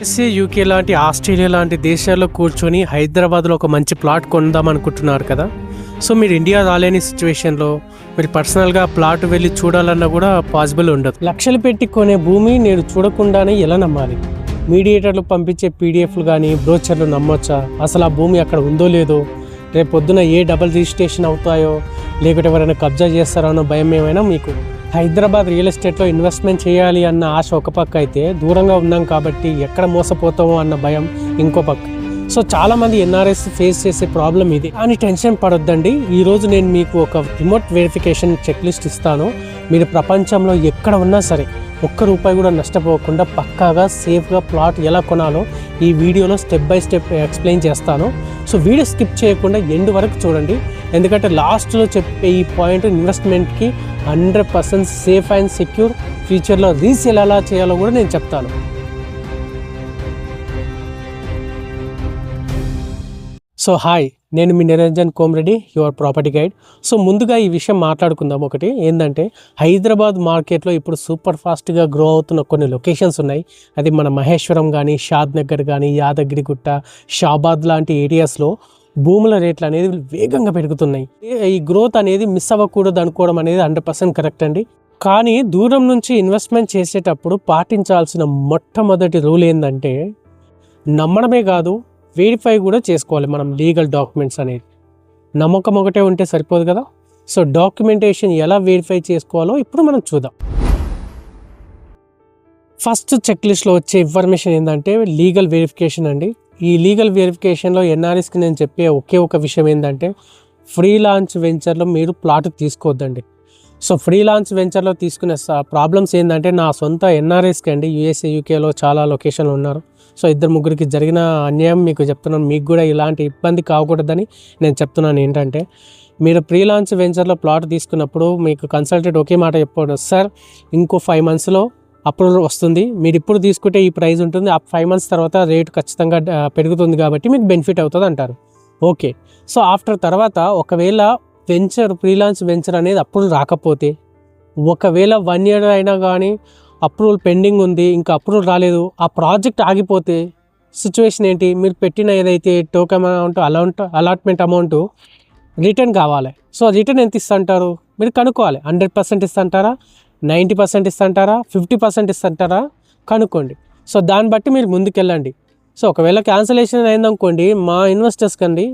USA, UK లాంటి Australia లాంటి దేశాల్లో కూర్చొని హైదరాబాద్లో ఒక మంచి ప్లాట్ కొందాం అనుకుంటున్నారు కదా. సో మీరు ఇండియా రాలేని సిచ్యువేషన్లో మీరు పర్సనల్గా ప్లాట్ వెళ్ళి చూడాలన్నా కూడా పాసిబుల్ ఉండదు. లక్షలు పెట్టి కొనే భూమి నేను చూడకుండానే ఎలా నమ్మాలి? మీడియేటర్లు పంపించే పీడిఎఫ్లు కానీ బ్రోచర్లు నమ్మొచ్చా? అసలు ఆ భూమి అక్కడ ఉందో లేదో, రేపు పొద్దున ఏ డబుల్ రిజిస్ట్రేషన్ అవుతాయో, లేకపోతే ఎవరైనా కబ్జా చేస్తారో అన్న భయం ఏమైనా మీకు? హైదరాబాద్ రియల్ ఎస్టేట్లో ఇన్వెస్ట్మెంట్ చేయాలి అన్న ఆశ ఒక పక్క అయితే, దూరంగా ఉన్నాం కాబట్టి ఎక్కడ మోసపోతామో అన్న భయం ఇంకో పక్క. సో చాలామంది ఎన్ఆర్ఎస్ ఫేస్ చేసే ప్రాబ్లం ఇది. కానీ టెన్షన్ పడొద్దండి. ఈరోజు నేను మీకు ఒక రిమోట్ వెరిఫికేషన్ చెక్ లిస్ట్ ఇస్తాను. మీరు ప్రపంచంలో ఎక్కడ ఉన్నా సరే ఒక్క రూపాయి కూడా నష్టపోకుండా పక్కాగా సేఫ్గా ప్లాట్ ఎలా కొనాలో ఈ వీడియోలో స్టెప్ బై స్టెప్ ఎక్స్ప్లెయిన్ చేస్తాను. సో వీడియో స్కిప్ చేయకుండా ఎండ్ వరకు చూడండి, ఎందుకంటే లాస్ట్లో చెప్పే ఈ పాయింట్ ఇన్వెస్ట్మెంట్కి 100% సేఫ్ అండ్ సెక్యూర్. ఫ్యూచర్లో రీసేల్ ఎలా చేయాలో కూడా నేను చెప్తాను. సో హాయ్, నేను మీ Niranjan Komareddy, your property guide. So ముందుగా ఈ విషయం మాట్లాడుకుందాం. ఒకటి ఏంటంటే, హైదరాబాద్ మార్కెట్లో ఇప్పుడు సూపర్ ఫాస్ట్గా గ్రో అవుతున్న కొన్ని లొకేషన్స్ ఉన్నాయి. అది మన మహేశ్వరం కానీ, షాద్ నగర్ కానీ, యాదగిరిగుట్ట, షాబాద్ లాంటి ఏరియాస్లో భూముల రేట్లు అనేది వేగంగా పెరుగుతున్నాయి. ఈ గ్రోత్ అనేది మిస్ అవ్వకూడదు అనుకోవడం అనేది 100% కరెక్ట్ అండి. కానీ దూరం నుంచి ఇన్వెస్ట్మెంట్ చేసేటప్పుడు పాటించాల్సిన మొట్టమొదటి రూల్ ఏంటంటే, నమ్మడమే కాదు, వెరిఫై కూడా చేసుకోవాలి మనం లీగల్ డాక్యుమెంట్స్ అనేది. నమ్మకం ఒకటే ఉంటే సరిపోదు కదా. సో డాక్యుమెంటేషన్ ఎలా వెరిఫై చేసుకోవాలో ఇప్పుడు మనం చూద్దాం. ఫస్ట్ చెక్ లిస్ట్లో వచ్చే ఇన్ఫర్మేషన్ ఏంటంటే లీగల్ వెరిఫికేషన్ అండి. ఈ లీగల్ వెరిఫికేషన్లో ఎన్ఆర్ఎస్కి నేను చెప్పే ఒకే ఒక విషయం ఏంటంటే, ఫ్రీ లాంచ్ వెంచర్లో మీరు ప్లాట్ తీసుకోవద్దండి. సో ఫ్రీ లాంచ్ వెంచర్లో తీసుకునే ప్రాబ్లమ్స్ ఏంటంటే, నా సొంత ఎన్ఆర్ఎస్కి అండి, యూఎస్ఏ, యూకేలో చాలా లొకేషన్లు ఉన్నారు. సో 2-3కి జరిగిన అన్యాయం మీకు చెప్తున్నాను. మీకు కూడా ఇలాంటి ఇబ్బంది కాకూడదని నేను చెప్తున్నాను. ఏంటంటే, మీరు ప్రీ లాంచ్ వెంచర్లో ప్లాట్ తీసుకున్నప్పుడు మీకు కన్సల్టెంట్ ఒకే మాట చెప్పాడు, సార్ ఇంకో 5 మంత్స్లో అప్రూవల్ వస్తుంది, మీరు ఇప్పుడు తీసుకుంటే ఈ ప్రైస్ ఉంటుంది, ఆ 5 మంత్స్ తర్వాత రేటు ఖచ్చితంగా పెరుగుతుంది కాబట్టి మీకు బెనిఫిట్ అవుతుంది అంటారు. ఓకే. సో ఆఫ్టర్ తర్వాత ఒకవేళ వెంచర్, ప్రీ లాంచ్ వెంచర్ అనేది అప్రూవల్ రాకపోతే, ఒకవేళ 1 year అయినా కానీ అప్రూవల్ పెండింగ్ ఉంది, ఇంకా అప్రూవల్ రాలేదు, ఆ ప్రాజెక్ట్ ఆగిపోతే సిచ్యువేషన్ ఏంటి? మీరు పెట్టిన ఏదైతే token amount, allotment amount return కావాలి. సో రిటర్న్ ఎంత ఇస్తుంటారు మీరు కనుక్కోవాలి. 100% ఇస్తుంటారా, 90% ఇస్తుంటారా, 50% ఇస్తుంటారా కనుక్కోండి. సో దాన్ని బట్టి మీరు ముందుకెళ్ళండి. సో ఒకవేళ క్యాన్సిలేషన్ అయిందనుకోండి, మా ఇన్వెస్టర్స్ కండి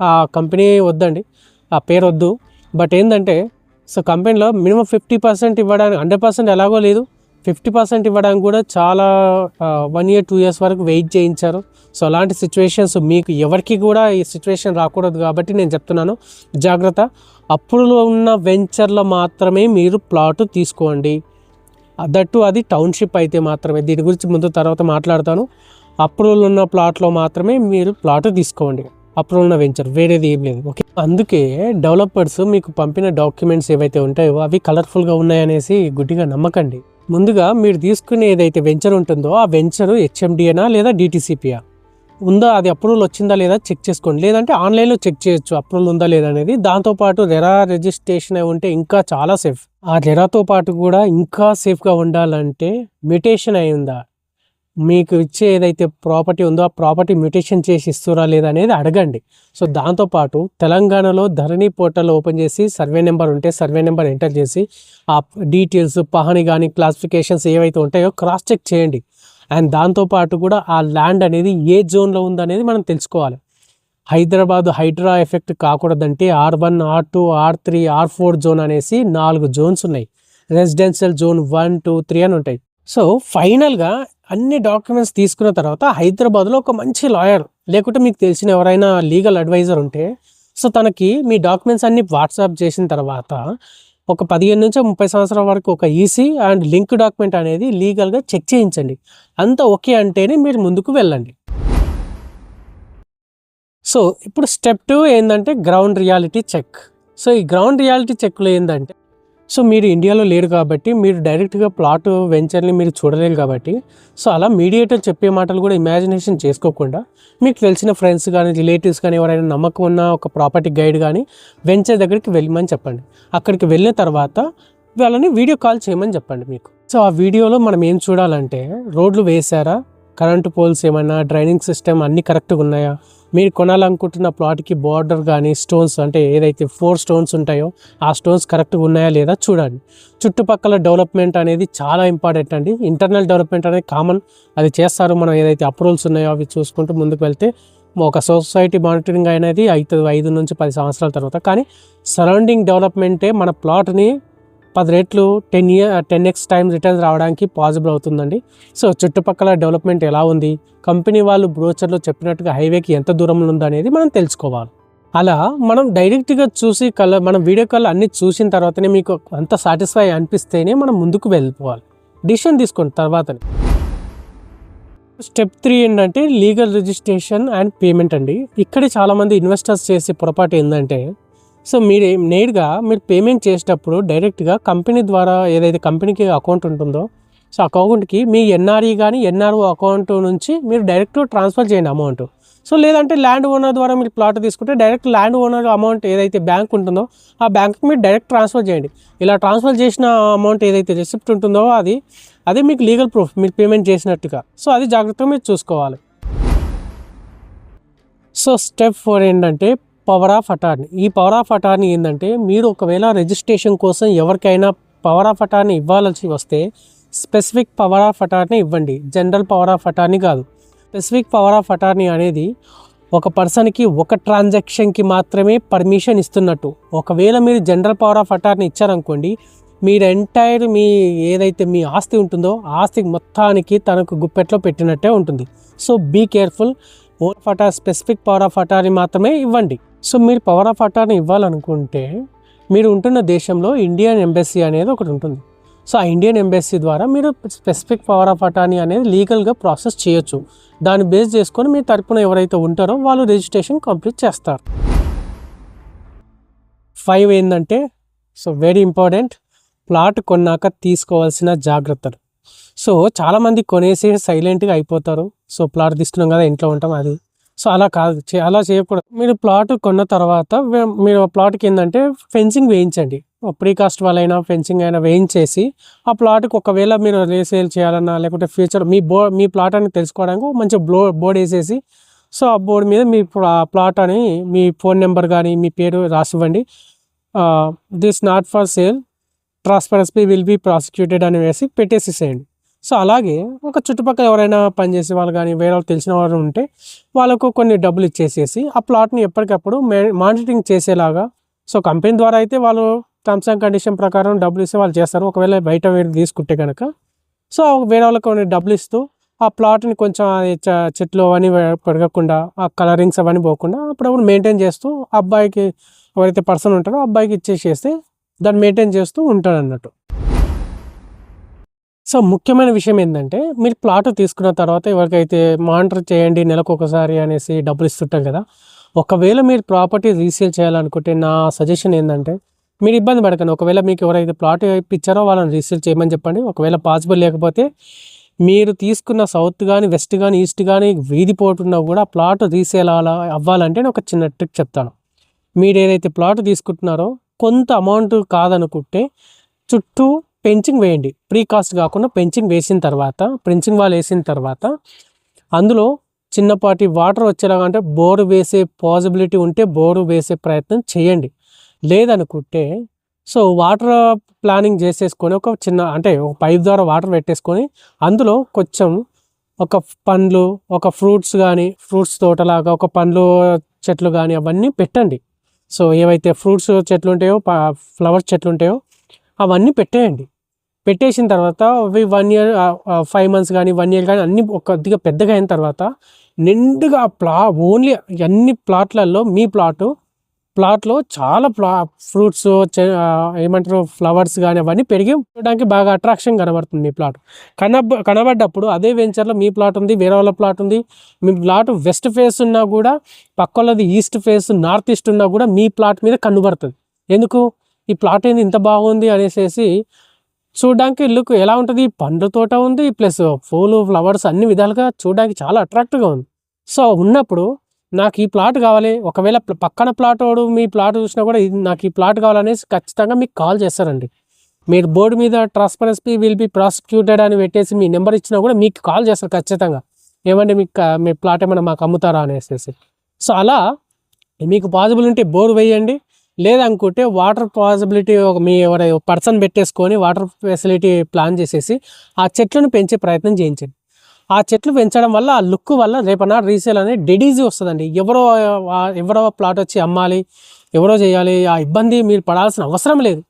ఆ కంపెనీ వద్దండి, ఆ పేరు వద్దు. బట్ ఏంటంటే, సో కంపెనీలో మినిమం 50% ఇవ్వడానికి, 100% ఎలాగో లేదు, 50% ఇవ్వడానికి కూడా చాలా 1 year 2 years వరకు వెయిట్ చేయించారు. సో అలాంటి సిచ్యువేషన్స్ మీకు ఎవరికి కూడా ఈ సిచ్యువేషన్ రాకూడదు కాబట్టి నేను చెప్తున్నాను, జాగ్రత్త. అప్పుడులో ఉన్న వెంచర్లో మాత్రమే మీరు ప్లాట్ తీసుకోండి. దట్టు అది టౌన్షిప్ అయితే మాత్రమే. దీని గురించి ముందు తర్వాత మాట్లాడతాను. అప్రూవల్ ఉన్న ప్లాట్లో మాత్రమే మీరు ప్లాట్ తీసుకోండి, అప్రూవల్ ఉన్న వెంచర్, వేరేది ఏం లేదు. ఓకే. అందుకే డెవలపర్స్ మీకు పంపిన డాక్యుమెంట్స్ ఏవైతే ఉంటాయో అవి కలర్ఫుల్గా ఉన్నాయనేసి గుడ్డిగా నమ్మకండి. ముందుగా మీరు తీసుకునే ఏదైతే వెంచర్ ఉంటుందో ఆ వెంచరు హెచ్ఎండిఏనా లేదా డిటిసిపియా ఉందా, అది అప్రూవల్ వచ్చిందా లేదా చెక్ చేసుకోండి. లేదంటే ఆన్లైన్లో చెక్ చేయొచ్చు అప్రూవల్ ఉందా లేదా అనేది. దాంతోపాటు రెరా రిజిస్ట్రేషన్ అయి ఉంటే ఇంకా చాలా సేఫ్. ఆ రెరాతో పాటు కూడా ఇంకా సేఫ్గా ఉండాలంటే మ్యూటేషన్ అయి ఉందా, మీకు ఇచ్చే ఏదైతే ప్రాపర్టీ ఉందో ఆ ప్రాపర్టీ మ్యూటేషన్ చేసి ఇస్తురా లేదా అనేది అడగండి. సో దాంతోపాటు తెలంగాణలో ధరణి పోర్టల్ ఓపెన్ చేసి సర్వే నెంబర్ ఉంటే సర్వే నెంబర్ ఎంటర్ చేసి ఆ డీటెయిల్స్, పహాని కానీ క్లాసిఫికేషన్స్ ఏవైతే ఉంటాయో క్రాస్ చెక్ చేయండి. అండ్ దాంతోపాటు కూడా ఆ ల్యాండ్ అనేది ఏ జోన్లో ఉందనేది మనం తెలుసుకోవాలి. హైదరాబాద్ హైడ్రా ఎఫెక్ట్ కాకూడదంటే R1, R2, R3, R4 zone అనేసి 4 జోన్స్ ఉన్నాయి. రెసిడెన్షియల్ జోన్ 1, 2, 3 అని ఉంటాయి. సో ఫైనల్గా అన్ని డాక్యుమెంట్స్ తీసుకున్న తర్వాత హైదరాబాద్లో ఒక మంచి లాయర్, లేకుంటే మీకు తెలిసిన ఎవరైనా లీగల్ అడ్వైజర్ ఉంటే, సో తనకి మీ డాక్యుమెంట్స్ అన్ని వాట్సాప్ చేసిన తర్వాత ఒక 15 నుంచి 30 సంవత్సరాల వరకు ఒక ఈసీ అండ్ లింక్ డాక్యుమెంట్ అనేది లీగల్గా చెక్ చేయించండి. అంతా ఓకే అంటేనే మీరు ముందుకు వెళ్ళండి. సో ఇప్పుడు స్టెప్ 2 ఏంటంటే గ్రౌండ్ రియాలిటీ చెక్. సో ఈ గ్రౌండ్ రియాలిటీ చెక్లో ఏంటంటే, సో మీరు ఇండియాలో లేరు కాబట్టి మీరు డైరెక్ట్గా ప్లాట్ వెంచర్ని మీరు చూడలేరు కాబట్టి, సో అలా మీడియేటర్ చెప్పే మాటలు కూడా ఇమాజినేషన్ చేసుకోకుండా మీకు తెలిసిన ఫ్రెండ్స్ కానీ, రిలేటివ్స్ కానీ, ఎవరైనా నమ్మకం ఉన్న ఒక ప్రాపర్టీ గైడ్ కానీ వెంచర్ దగ్గరికి వెళ్ళమని చెప్పండి. అక్కడికి వెళ్ళిన తర్వాత వాళ్ళని వీడియో కాల్ చేయమని చెప్పండి మీకు. సో ఆ వీడియోలో మనం ఏం చూడాలంటే, రోడ్లు వేసారా, కరెంటు పోల్స్ ఏమైనా, డ్రైనింగ్ సిస్టమ్ అన్నీ కరెక్ట్గా ఉన్నాయా, మీరు కొనాలనుకుంటున్న ప్లాట్కి బార్డర్ కానీ స్టోన్స్ అంటే ఏదైతే 4 స్టోన్స్ ఉంటాయో ఆ స్టోన్స్ కరెక్ట్గా ఉన్నాయా లేదా చూడండి. చుట్టుపక్కల డెవలప్మెంట్ అనేది చాలా ఇంపార్టెంట్ అండి. ఇంటర్నల్ డెవలప్మెంట్ అనేది కామన్, అది చేస్తారు. మనం ఏదైతే అప్రూవల్స్ ఉన్నాయో అవి చూసుకుంటూ ముందుకు వెళ్తే ఒక సొసైటీ మానిటరింగ్ అనేది అవుతుంది 5 నుంచి 10 సంవత్సరాల తర్వాత. కానీ సరౌండింగ్ డెవలప్మెంటే మన ప్లాట్ని 10 రెట్లు 10x టైమ్స్ రిటర్న్స్ రావడానికి పాసిబుల్ అవుతుందండి. సో చుట్టుపక్కల డెవలప్మెంట్ ఎలా ఉంది, కంపెనీ వాళ్ళు బ్రోచర్లో చెప్పినట్టుగా హైవేకి ఎంత దూరంలో ఉంది అనేది మనం తెలుసుకోవాలి. అలా మనం డైరెక్ట్గా చూసి మనం వీడియో కాల్ అన్నీ చూసిన తర్వాతనే మీకు అంత సాటిస్ఫై అనిపిస్తేనే మనం ముందుకు వెళ్ళిపోవాలి. డిసిషన్ తీసుకున్న తర్వాతనే. స్టెప్ 3 ఏంటంటే లీగల్ రిజిస్ట్రేషన్ అండ్ పేమెంట్ అండి. ఇక్కడే చాలామంది ఇన్వెస్టర్స్ చేసే పొరపాటు ఏంటంటే, సో మీరు నేరుగా మీరు పేమెంట్ చేసేటప్పుడు డైరెక్ట్గా కంపెనీ ద్వారా ఏదైతే కంపెనీకి అకౌంట్ ఉంటుందో సో అకౌంట్కి మీ ఎన్ఆర్ఈ కానీ ఎన్ఆర్ఓ అకౌంట్ నుంచి మీరు డైరెక్ట్ ట్రాన్స్ఫర్ చేయండి అమౌంట్. సో లేదంటే ల్యాండ్ ఓనర్ ద్వారా మీరు ప్లాట్ తీసుకుంటే డైరెక్ట్ ల్యాండ్ ఓనర్ అమౌంట్ ఏదైతే బ్యాంక్ ఉంటుందో ఆ బ్యాంక్కి మీరు డైరెక్ట్ ట్రాన్స్ఫర్ చేయండి. ఇలా ట్రాన్స్ఫర్ చేసిన అమౌంట్ ఏదైతే రిసిప్ట్ ఉంటుందో అదే మీకు లీగల్ ప్రూఫ్ మీరు పేమెంట్ చేసినట్టుగా. సో అది జాగ్రత్తగా మీరు చూసుకోవాలి. సో స్టెప్ 4 ఏంటంటే పవర్ ఆఫ్ అటార్నీ. ఈ పవర్ ఆఫ్ అటార్నీ ఏంటంటే మీరు ఒకవేళ రిజిస్ట్రేషన్ కోసం ఎవరికైనా పవర్ ఆఫ్ అటార్నీ ఇవ్వాల్సి వస్తే స్పెసిఫిక్ పవర్ ఆఫ్ అటార్నీ ఇవ్వండి, జనరల్ పవర్ ఆఫ్ అటార్నీ కాదు. స్పెసిఫిక్ పవర్ ఆఫ్ అటార్నీ అనేది ఒక పర్సన్కి ఒక ట్రాన్సాక్షన్కి మాత్రమే పర్మిషన్ ఇస్తున్నట్టు. ఒకవేళ మీరు జనరల్ పవర్ ఆఫ్ అటార్నీ ఇచ్చారనుకోండి, మీరు ఎంటైర్ మీ ఏదైతే మీ ఆస్తి ఉంటుందో ఆస్తి మొత్తానికి తనకు గుప్పెట్లో పెట్టినట్టే ఉంటుంది. So be careful. Specific power of attorney మాత్రమే ఇవ్వండి. సో మీరు పవర్ ఆఫ్ అటార్నీ ఇవ్వాలనుకుంటే మీరు ఉంటున్న దేశంలో ఇండియన్ ఎంబసీ అనేది ఒకటి ఉంటుంది. సో ఆ ఇండియన్ ఎంబసీ ద్వారా మీరు స్పెసిఫిక్ పవర్ ఆఫ్ అటార్నీ అనేది లీగల్గా ప్రాసెస్ చేయొచ్చు. దాన్ని బేస్ చేసుకొని మీ తరపున ఎవరైతే ఉంటారో వాళ్ళు రిజిస్ట్రేషన్ కంప్లీట్ చేస్తారు. 5 ఏంటంటే సో వెరీ ఇంపార్టెంట్, ప్లాట్ కొన్నాక తీసుకోవాల్సిన జాగ్రత్తలు. సో చాలామంది కొనేసి సైలెంట్గా అయిపోతారు. సో ప్లాట్ తీసుకున్నాం కదా ఇంట్లో ఉంటాం అది. సో అలా కాదు, అలా చేయకూడదు. మీరు ప్లాట్ కొన్న తర్వాత మీరు ప్లాట్కి ఏంటంటే ఫెన్సింగ్ వేయించండి. ప్రీకాస్ట్ వాళ్ళైనా ఫెన్సింగ్ అయినా వేయించేసి ఆ ప్లాట్కి ఒకవేళ మీరు రీసేల్ చేయాలన్నా లేకుంటే ఫ్యూచర్ మీ ప్లాట్ అని తెలుసుకోవడానికి మంచి బోర్డు వేసేసి సో ఆ బోర్డు మీద మీ ప్లాట్ అని మీ ఫోన్ నెంబర్ కానీ మీ పేరు రాసివ్వండి. This not for sale, transparency will be prosecuted అని వేసి పెట్టేసేసేయండి. సో అలాగే ఒక చుట్టుపక్కల ఎవరైనా పనిచేసే వాళ్ళు కానీ వేరే వాళ్ళు తెలిసిన వాళ్ళు ఉంటే వాళ్ళకు కొన్ని డబ్బులు ఇచ్చేసేసి ఆ ప్లాట్ని ఎప్పటికప్పుడు మానిటరింగ్ చేసేలాగా. సో కంపెనీ ద్వారా అయితే వాళ్ళు టర్మ్స్ అండ్ కండిషన్ ప్రకారం డబ్బులు ఇస్తే వాళ్ళు చేస్తారు. ఒకవేళ బయట వేరే తీసుకుంటే కనుక సో వేరే వాళ్ళకి కొన్ని డబ్బులు ఇస్తూ ఆ ప్లాట్ని కొంచెం చెట్లు అవన్నీ పెరగకుండా ఆ కలరింగ్స్ అవన్నీ పోకుండా అప్పుడప్పుడు మెయింటైన్ చేస్తూ అబ్బాయికి ఎవరైతే పర్సన్ ఉంటారో అబ్బాయికి ఇచ్చేసేస్తే దాన్ని మెయింటైన్ చేస్తూ ఉంటాడు అన్నట్టు. సో ముఖ్యమైన విషయం ఏంటంటే మీరు ప్లాట్ తీసుకున్న తర్వాత ఎవరికైతే మానిటర్ చేయండి నెలకు ఒకసారి అనేసి డబ్బులు ఇస్తుంటాం కదా. ఒకవేళ మీరు ప్రాపర్టీ రీసేల్ చేయాలనుకుంటే నా సజెషన్ ఏంటంటే మీరు ఇబ్బంది పడకండి. ఒకవేళ మీకు ఎవరైతే ప్లాట్ ఇప్పించారో వాళ్ళని రీసేల్ చేయమని చెప్పండి. ఒకవేళ పాసిబుల్ లేకపోతే మీరు తీసుకున్న సౌత్ కానీ వెస్ట్ కానీ ఈస్ట్ కానీ వీధి పోటున్నా కూడా ప్లాట్ రీసేల్ అవ్వాలంటే నేను ఒక చిన్న ట్రిక్ చెప్తాను. మీరు ఏదైతే ప్లాట్ తీసుకుంటున్నారో కొంత అమౌంట్ కాదనుకుంటే చుట్టూ పెంచింగ్ వేయండి. ప్రీకాస్ట్ కాకుండా పెంచింగ్ వేసిన తర్వాత పెంచింగ్ వాళ్ళు వేసిన తర్వాత అందులో చిన్నపాటి వాటర్ వచ్చేలాగా అంటే బోరు వేసే పాసిబిలిటీ ఉంటే బోరు వేసే ప్రయత్నం చేయండి. లేదనుకుంటే సో వాటర్ ప్లానింగ్ చేసేసుకొని ఒక చిన్న అంటే ఒక పైప్ ద్వారా వాటర్ పెట్టేసుకొని అందులో కొంచెం ఒక పండ్లు ఒక ఫ్రూట్స్ కానీ ఫ్రూట్స్ తోటలాగా ఒక పండ్లు చెట్లు కానీ అవన్నీ పెట్టండి. సో ఏవైతే ఫ్రూట్స్ చెట్లు ఉంటాయో ఫ్లవర్స్ చెట్లు ఉంటాయో అవన్నీ పెట్టేయండి. పెట్టేసిన తర్వాత అవి 1 year 5 months కానీ 1 year కానీ అన్నీ కొద్దిగా పెద్దగా అయిన తర్వాత నిండుగా ఓన్లీ అన్ని ప్లాట్లలో మీ ప్లాట్లో చాలా ఫ్రూట్స్ ఏమంటారు ఫ్లవర్స్ కానీ అవన్నీ పెరిగి చూడడానికి బాగా అట్రాక్షన్ కనబడుతుంది. మీ ప్లాట్ కనబడ్డప్పుడు అదే వెంచర్లో మీ ప్లాట్ ఉంది, వేరే వాళ్ళ ప్లాట్ ఉంది. మీ ప్లాట్ వెస్ట్ ఫేస్ ఉన్నా కూడా పక్క వాళ్ళది ఈస్ట్ ఫేస్ నార్త్ ఈస్ట్ ఉన్నా కూడా మీ ప్లాట్ మీద కనబడుతుంది. ఎందుకు ఈ ప్లాట్ ఏంది ఇంత బాగుంది అనేసి చూడడానికి లుక్ ఎలా ఉంటుంది. పండ్ల తోట ఉంది ప్లస్ పూలు ఫ్లవర్స్ అన్ని విధాలుగా చూడడానికి చాలా అట్రాక్టివ్గా ఉంది. సో ఉన్నప్పుడు నాకు ఈ ప్లాట్ కావాలి, ఒకవేళ పక్కన ప్లాట్ వాడు మీ ప్లాట్ చూసినా కూడా నాకు ఈ ప్లాట్ కావాలనేసి ఖచ్చితంగా మీకు కాల్ చేస్తారండి. మీరు బోర్డు మీద ట్రాన్స్పరెన్సీ విల్ బి ప్రాసిక్యూటెడ్ అని పెట్టేసి మీ నెంబర్ ఇచ్చినా కూడా మీకు కాల్ చేస్తారు ఖచ్చితంగా. ఏమంటే మీ ప్లాట్ ఏమైనా మాకు అమ్ముతారా అనేసి. సో అలా మీకు పాసిబుల్ ఉంటే బోర్ వేయండి, లేదనుకుంటే వాటర్ పాసిబిలిటీ మీ ఎవరైనా పర్సన్ పెట్టేసుకొని వాటర్ ఫెసిలిటీ ప్లాన్ చేసేసి ఆ చెట్లను పెంచే ప్రయత్నం చేయించండి. ఆ చెట్లు పెంచడం వల్ల ఆ లుక్ వల్ల రేపన్నా రీసేల్ అనేది డెడ్ ఈజీ వస్తుందండి. ఎవరో ప్లాట్ వచ్చి అమ్మాలి, ఎవరో చేయాలి, ఆ ఇబ్బంది మీరు పడాల్సిన అవసరం లేదు.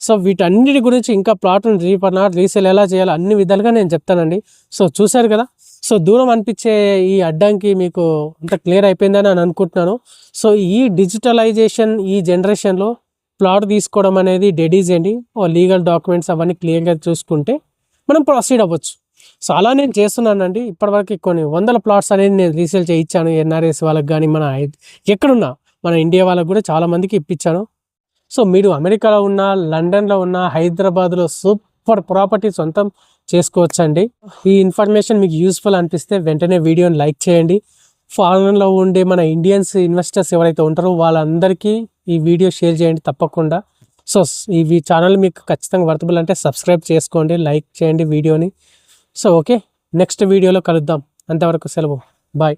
సో వీటన్నిటి గురించి ఇంకా ప్లాట్ను రీసేల్ ఎలా చేయాలో అన్ని విధాలుగా నేను చెప్తానండి. సో చూశారు కదా. సో దూరం అనిపించే ఈ అడ్డంకి మీకు అంత క్లియర్ అయిపోయిందని నేను అనుకుంటున్నాను. సో ఈ డిజిటలైజేషన్ ఈ జనరేషన్లో ప్లాట్ తీసుకోవడం అనేది డెడ్ ఈజీ అండి. లీగల్ డాక్యుమెంట్స్ అవన్నీ క్లియర్గా చూసుకుంటే మనం ప్రొసీడ్ అవ్వచ్చు. సో అలా నేను చేస్తున్నానండి. ఇప్పటివరకు కొన్ని వందల ప్లాట్స్ అనేది నేను రీసేల్ చేయించాను. ఎన్ఆర్ఎస్ వాళ్ళకి కానీ ఎక్కడున్నా మన ఇండియా వాళ్ళకి కూడా చాలామందికి ఇప్పించాను. సో మీరు అమెరికాలో ఉన్న, లండన్లో ఉన్న, హైదరాబాద్లో సూపర్ ప్రాపర్టీ సొంతం చేసుకోవచ్చండి. ఈ ఇన్ఫర్మేషన్ మీకు యూస్ఫుల్ అనిపిస్తే వెంటనే వీడియోని లైక్ చేయండి. ఫారెన్లో ఉండే మన ఇండియన్స్ ఇన్వెస్టర్స్ ఎవరైతే ఉంటారో వాళ్ళందరికీ ఈ వీడియో షేర్ చేయండి తప్పకుండా. సో ఈ ఛానల్ మీకు ఖచ్చితంగా వర్తబుల్ అంటే సబ్స్క్రైబ్ చేసుకోండి, లైక్ చేయండి వీడియోని. సో ఓకే, నెక్స్ట్ వీడియోలో కలుద్దాం. అంతవరకు సెలవు, బాయ్.